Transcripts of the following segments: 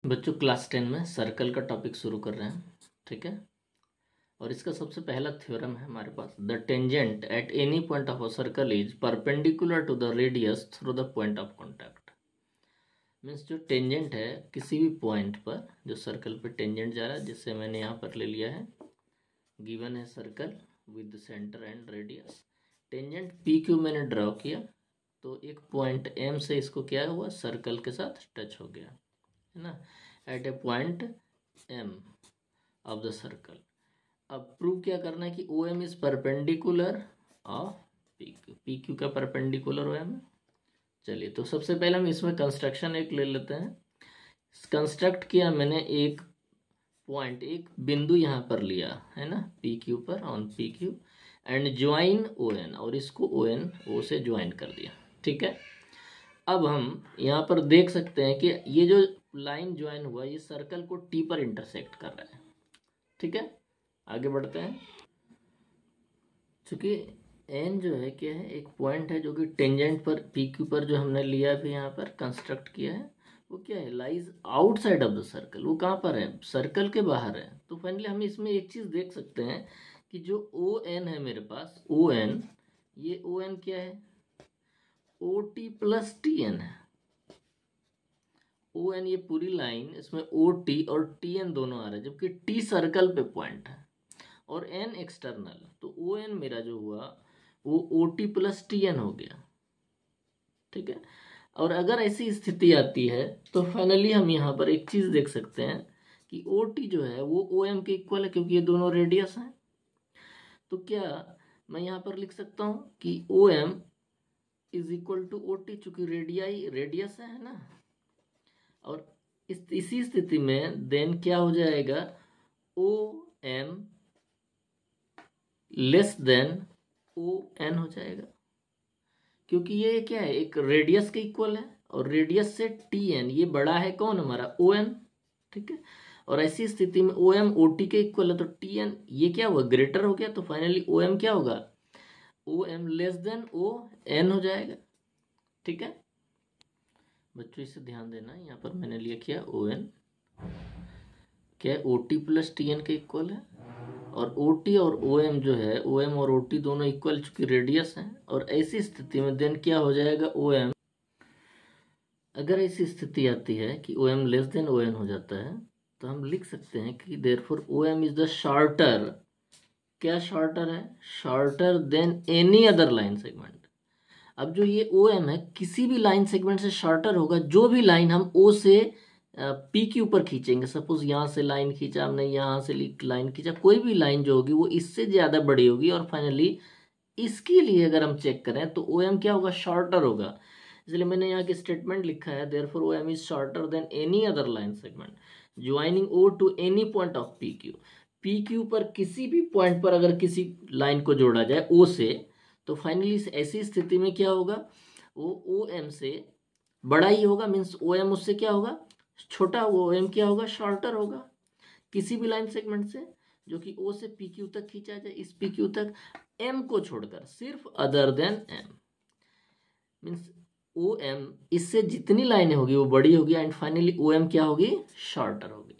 बच्चों क्लास 10 में सर्कल का टॉपिक शुरू कर रहे हैं, ठीक है। और इसका सबसे पहला थ्योरम है हमारे पास, the tangent at any point of a circle is perpendicular to the radius through the point of contact. Means जो टेंजेंट है किसी भी पॉइंट पर, जो सर्कल पे टेंजेंट जा रहा है, जिससे मैंने यहाँ पर ले लिया है, गिवन है circle with centre and radius. Tangent P Q मैंने ड्रॉ किया तो एक पॉइंट एम से इसको क्या हुआ, सर्कल के साथ टच हो गया, है ना, at a point M of the circle. अब प्रूव क्या करना है कि O M is perpendicular of P Q का परपेंडिकुलर ओ एम। चलिए, तो सबसे पहले हम इसमें कंस्ट्रक्शन एक ले लेते हैं। कंस्ट्रक्ट किया मैंने एक पॉइंट, एक बिंदु यहाँ पर लिया है ना, पी क्यू पर, on P Q, and join O N, और इसको ओ एन ओ से ज्वाइन कर दिया, ठीक है। अब हम यहाँ पर देख सकते हैं कि ये जो लाइन ज्वाइन हुआ ये सर्कल को टी पर इंटरसेक्ट कर रहा है, ठीक है। आगे बढ़ते हैं। चूंकि एन जो है क्या है, एक पॉइंट है जो कि टेंजेंट पर पी क्यू पर जो हमने लिया भी यहाँ पर कंस्ट्रक्ट किया है, वो क्या है, lies outside of the circle. वो कहाँ पर है, सर्कल के बाहर है। तो फाइनली हम इसमें एक चीज देख सकते हैं कि जो ओ एन है मेरे पास, ओ एन, ये ओ एन क्या है, O T plus T N है। ओ एन ये पूरी लाइन, इसमें ओ टी और टी एन दोनों आ रहे हैं, जबकि टी सर्कल पे पॉइंट है और एन एक्सटर्नल। तो ओ एन मेरा जो हुआ वो O T plus T N हो गया, ठीक है। और अगर ऐसी स्थिति आती है तो फाइनली हम यहाँ पर एक चीज देख सकते हैं कि ओ टी जो है वो ओ एम के इक्वल है, क्योंकि ये दोनों रेडियस हैं। तो क्या मैं यहाँ पर लिख सकता हूँ कि O M is equal to O T, चूंकि रेडियाई रेडियस है ना। और इसी स्थिति में देन क्या हो जाएगा, O M less than O N हो जाएगा, क्योंकि ये क्या है, एक रेडियस के इक्वल है, और रेडियस से टी एन ये बड़ा है, कौन, हमारा ओ एन, ठीक है। और ऐसी स्थिति में ओ एम ओ टी के इक्वल है, तो टी एन ये क्या हुआ, ग्रेटर हो गया। तो फाइनली ओ एम क्या होगा, O M less than O N हो जाएगा, ठीक है। बच्चों इसे ध्यान देना, यहाँ पर मैंने लिया किया ओ एन क्या है, O T plus T N के इक्वल है, और ओ टी और ओ एम जो है, ओ एम और ओ टी दोनों इक्वल चूंकि रेडियस हैं। और ऐसी स्थिति में देन क्या हो जाएगा, ओ एम, अगर ऐसी स्थिति आती है कि O M less than O N हो जाता है, तो हम लिख सकते हैं कि therefore O M is the shorter. क्या शॉर्टर है, shorter than any other line segment. अब जो ये ओ एम है किसी भी लाइन सेगमेंट से शॉर्टर होगा, जो भी लाइन हम ओ से पी के ऊपर खींचेंगे। सपोज यहाँ से लाइन खींचा हमने, यहाँ से लाइन खींचा, कोई भी लाइन जो होगी वो इससे ज़्यादा बड़ी होगी, और फाइनली इसके लिए अगर हम चेक करें तो ओ एम क्या होगा, शॉर्टर होगा। इसलिए मैंने यहाँ की स्टेटमेंट लिखा है, therefore O M is shorter than any other line segment joining O to any point of P Q. P Q पर किसी भी पॉइंट पर अगर किसी लाइन को जोड़ा जाए ओ से, तो फाइनली ऐसी स्थिति में क्या होगा, वो ओ एम से बड़ा ही होगा। मीन्स ओ एम उससे क्या होगा, छोटा, वो एम क्या होगा, शॉर्टर होगा किसी भी लाइन सेगमेंट से जो कि ओ से पी क्यू तक खींचा जाए, इस पी क्यू तक, एम को छोड़कर, सिर्फ other than M. Means O M इससे जितनी लाइनें होगी वो बड़ी होगी, एंड फाइनली ओ एम क्या होगी, शॉर्टर होगी।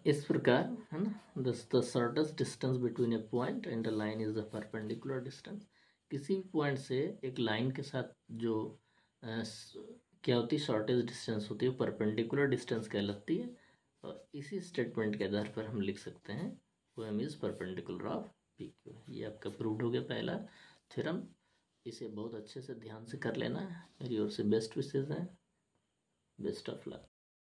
इस प्रकार है ना, the shortest distance between A point and a line is the perpendicular distance. किसी भी पॉइंट से एक लाइन के साथ जो क्या होती है, शॉर्टेस्ट डिस्टेंस होती है, वो परपेंडिकुलर डिस्टेंस कहलाती है। और इसी स्टेटमेंट के आधार पर हम लिख सकते हैं O M is perpendicular of P Q. ये आपका प्रूव्ड हो गया पहला थ्योरम। इसे बहुत अच्छे से ध्यान से कर लेना है। मेरी ओर से बेस्ट विशेष हैं, बेस्ट ऑफ लक।